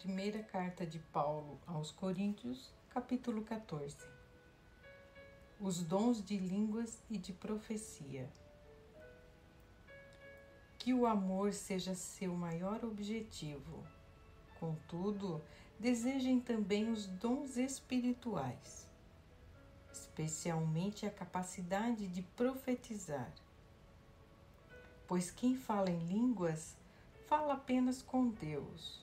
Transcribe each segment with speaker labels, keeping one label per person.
Speaker 1: Primeira carta de Paulo aos Coríntios, capítulo 14. Os dons de línguas e de profecia. Que o amor seja seu maior objetivo. Contudo, desejem também os dons espirituais, especialmente a capacidade de profetizar. Pois quem fala em línguas, fala apenas com Deus,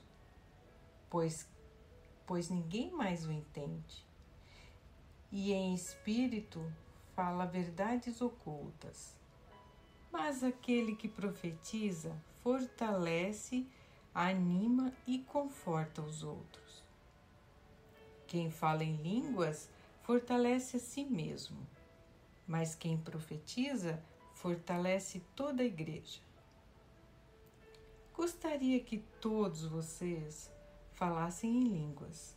Speaker 1: pois ninguém mais o entende. E em espírito fala verdades ocultas. Mas aquele que profetiza fortalece, anima e conforta os outros. Quem fala em línguas fortalece a si mesmo, mas quem profetiza fortalece toda a igreja. Gostaria que todos vocês falassem em línguas,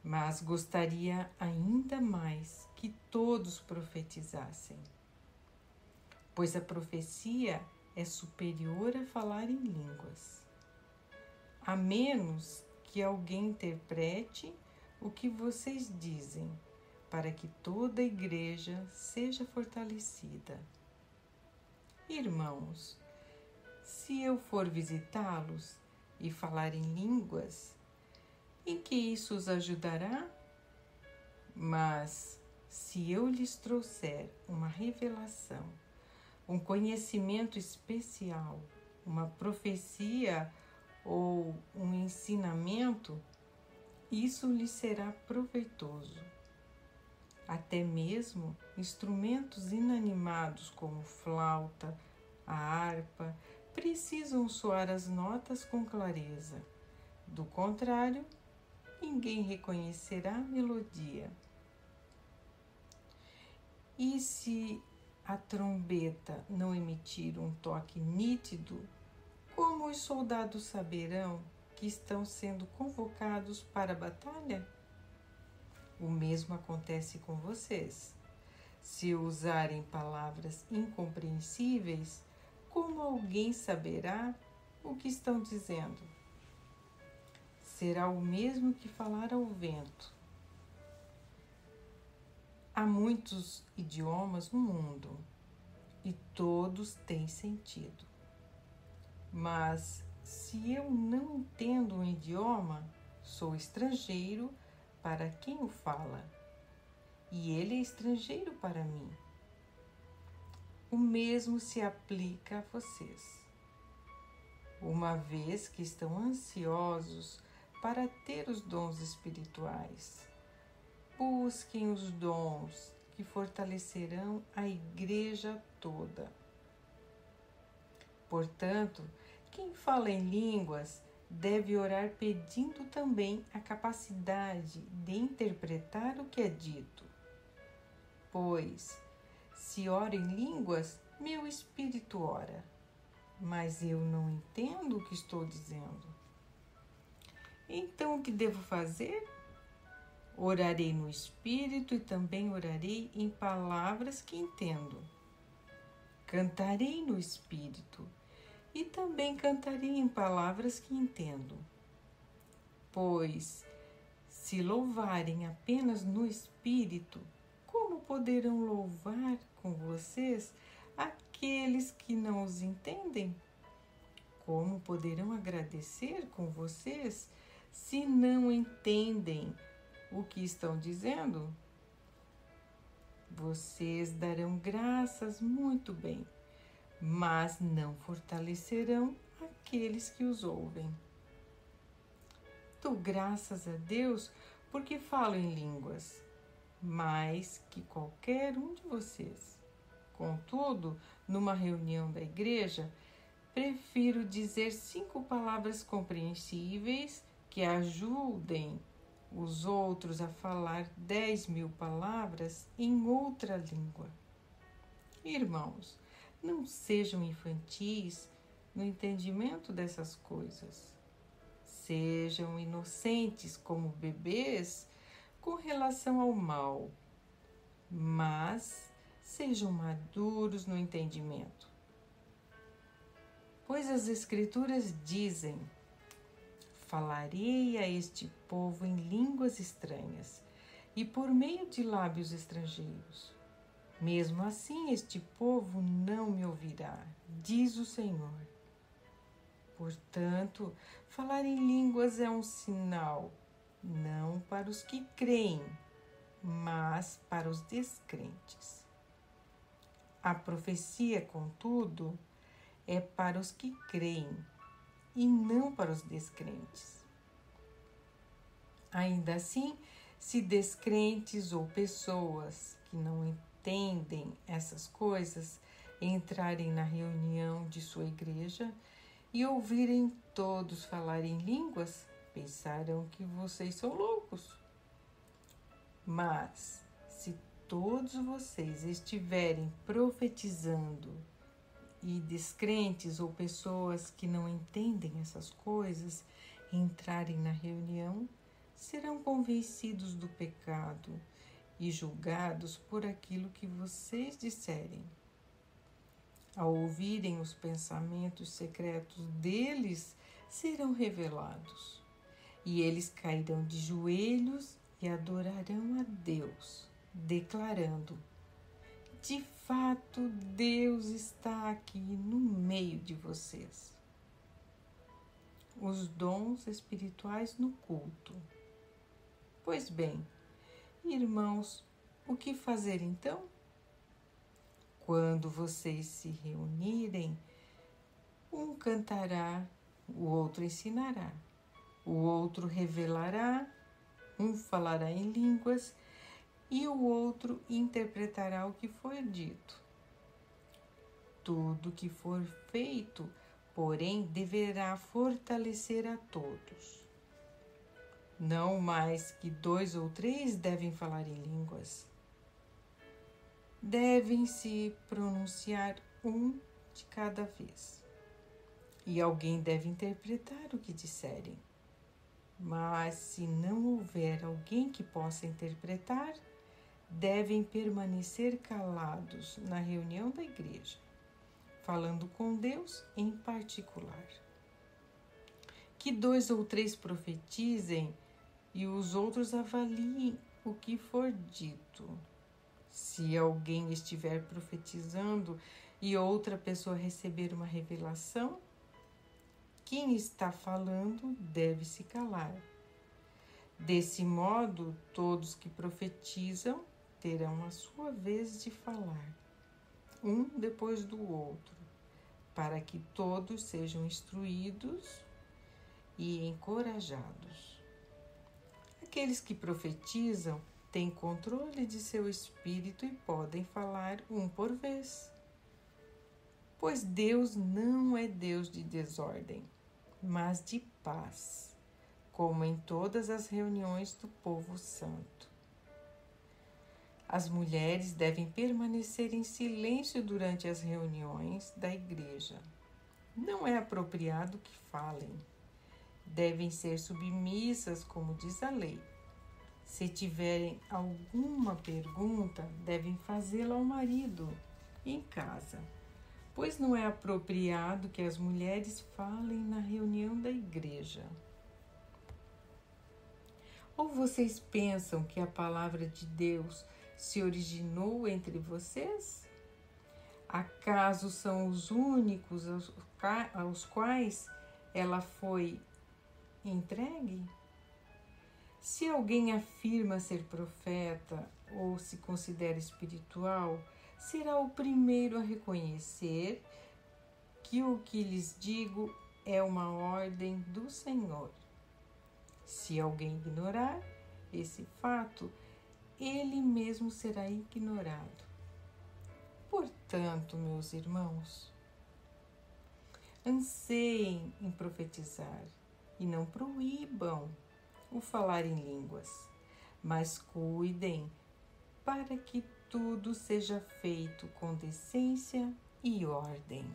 Speaker 1: mas gostaria ainda mais que todos profetizassem, pois a profecia é superior a falar em línguas, a menos que alguém interprete o que vocês dizem, para que toda a igreja seja fortalecida. Irmãos, se eu for visitá-los e falar em línguas, em que isso os ajudará? Mas se eu lhes trouxer uma revelação, um conhecimento especial, uma profecia ou um ensinamento, isso lhes será proveitoso. Até mesmo instrumentos inanimados como flauta, a harpa, precisam soar as notas com clareza. Do contrário, ninguém reconhecerá a melodia. E se a trombeta não emitir um toque nítido, como os soldados saberão que estão sendo convocados para a batalha? O mesmo acontece com vocês. Se usarem palavras incompreensíveis, como alguém saberá o que estão dizendo? Será o mesmo que falar ao vento. Há muitos idiomas no mundo e todos têm sentido. Mas se eu não entendo um idioma, sou estrangeiro para quem o fala, e ele é estrangeiro para mim. O mesmo se aplica a vocês. Uma vez que estão ansiosos para ter os dons espirituais, busquem os dons que fortalecerão a igreja toda. Portanto, quem fala em línguas deve orar pedindo também a capacidade de interpretar o que é dito. Pois, se oro em línguas, meu espírito ora, mas eu não entendo o que estou dizendo. Então, o que devo fazer? Orarei no espírito e também orarei em palavras que entendo. Cantarei no espírito e também cantarei em palavras que entendo. Pois, se louvarem apenas no espírito, como poderão louvar com vocês aqueles que não os entendem? Como poderão agradecer com vocês se não entendem o que estão dizendo? Vocês darão graças muito bem, mas não fortalecerão aqueles que os ouvem. Dou graças a Deus porque falo em línguas, mais que qualquer um de vocês. Contudo, numa reunião da igreja, prefiro dizer 5 palavras compreensíveis que ajudem os outros a falar 10.000 palavras em outra língua. Irmãos, não sejam infantis no entendimento dessas coisas. Sejam inocentes como bebês com relação ao mal, mas sejam maduros no entendimento. Pois as Escrituras dizem: falarei a este povo em línguas estranhas e por meio de lábios estrangeiros. Mesmo assim, este povo não me ouvirá, diz o Senhor. Portanto, falar em línguas é um sinal, não para os que creem, mas para os descrentes. A profecia, contudo, é para os que creem e não para os descrentes. Ainda assim, se descrentes ou pessoas que não entendem essas coisas entrarem na reunião de sua igreja e ouvirem todos falar em línguas, pensarão que vocês são loucos. Mas, se todos vocês estiverem profetizando e descrentes ou pessoas que não entendem essas coisas entrarem na reunião, serão convencidos do pecado e julgados por aquilo que vocês disserem. Ao ouvirem os pensamentos secretos deles, serão revelados, e eles cairão de joelhos e adorarão a Deus, declarando: de fato, Deus está aqui no meio de vocês. Os dons espirituais no culto. Pois bem, irmãos, o que fazer então? Quando vocês se reunirem, um cantará, o outro ensinará, o outro revelará, um falará em línguas e o outro interpretará o que foi dito. Tudo que for feito, porém, deverá fortalecer a todos. Não mais que 2 ou 3 devem falar em línguas. Devem se pronunciar um de cada vez. E alguém deve interpretar o que disserem. Mas se não houver alguém que possa interpretar, devem permanecer calados na reunião da igreja, falando com Deus em particular. Que 2 ou 3 profetizem e os outros avaliem o que for dito. Se alguém estiver profetizando e outra pessoa receber uma revelação, quem está falando deve se calar. Desse modo, todos que profetizam terão a sua vez de falar, um depois do outro, para que todos sejam instruídos e encorajados. Aqueles que profetizam têm controle de seu espírito e podem falar um por vez. Pois Deus não é Deus de desordem, mas de paz, como em todas as reuniões do povo santo. As mulheres devem permanecer em silêncio durante as reuniões da igreja. Não é apropriado que falem. Devem ser submissas, como diz a lei. Se tiverem alguma pergunta, devem fazê-la ao marido em casa, pois não é apropriado que as mulheres falem na reunião da igreja. Ou vocês pensam que a palavra de Deus se originou entre vocês? Acaso são os únicos aos quais ela foi entregue? Se alguém afirma ser profeta ou se considera espiritual, será o primeiro a reconhecer que o que lhes digo é uma ordem do Senhor. Se alguém ignorar esse fato, ele mesmo será ignorado. Portanto, meus irmãos, anseiem em profetizar e não proíbam o falar em línguas, mas cuidem para que tudo seja feito com decência e ordem.